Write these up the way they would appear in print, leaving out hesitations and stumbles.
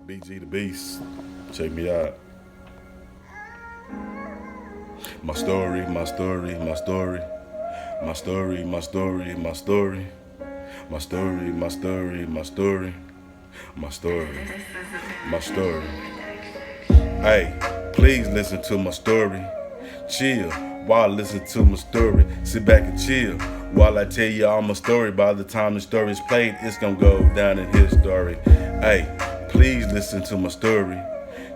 BG the Beast. Check me out. My story, my story, my story. My story, my story, my story. My story, my story, my story. My story, my story. Hey, please listen to my story. Chill while I listen to my story. Sit back and chill while I tell you all my story. By the time the story's played, it's gonna go down in history. Hey, please listen to my story.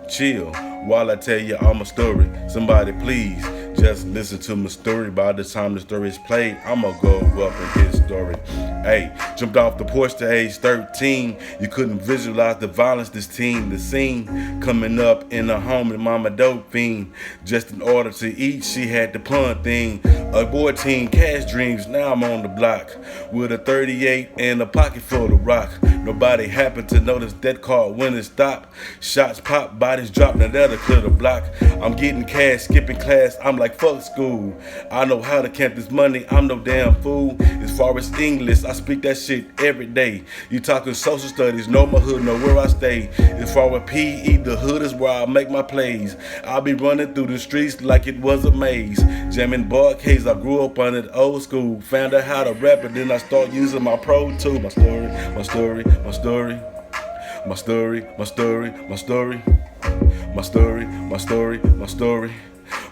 Chill while I tell you all my story. Somebody please just listen to my story. By the time the story is played, I'ma go up in his story. Hey, jumped off the porch to age 13. You couldn't visualize the violence this teen, the scene coming up in a home with mama dope fiend. Just in order to eat, she had the pun thing. A boy teen, cash dreams, now I'm on the block with a 38 and a pocket full of rock. Nobody happened to notice that car when it stopped. Shots pop, bodies drop, now that'll clear the block. I'm getting cash, skipping class, I'm like fuck school. I know how to count this money, I'm no damn fool. As far as English, I speak that shit every day. You talking social studies, know my hood, know where I stay. As far as PE, the hood is where I make my plays. I'll be running through the streets like it was a maze. Jamming barcades, I grew up on it old school. Found out how to rap and then I start using my Pro Tools. My story, my story, my story. My story, my story, my story. My story, my story, my story.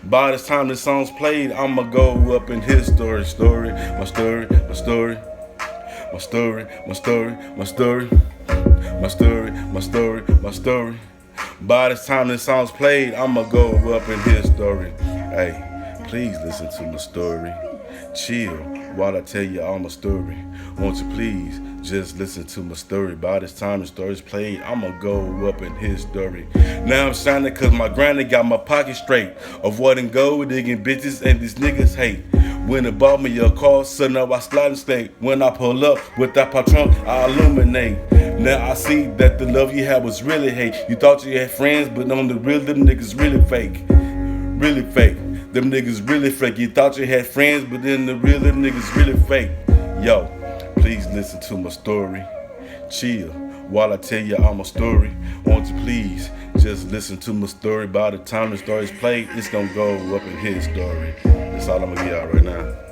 By the time the song's played, I'ma go up in his story. Story, my story, my story. My story, my story, my story. My story, my story, my story. By the time the song's played, I'ma go up in his story. Hey, please listen to my story. Chill while I tell you all my story. Won't you please just listen to my story. By this time the story's played, I'ma go up in his story. Now I'm shining cause my granny got my pocket straight. Avoiding gold digging bitches and these niggas hate. When it bought me a car, so now I slide and stay. When I pull up with that patron, I illuminate. Now I see that the love you had was really hate. You thought you had friends, but on the real, them niggas really fake. Really fake. Them niggas really fake. You thought you had friends, but then the real, them niggas really fake. Yo, please listen to my story. Chill while I tell you all my story. Won't you please just listen to my story. By the time the story's played, it's gonna go up in his story. That's all I'm gonna get out right now.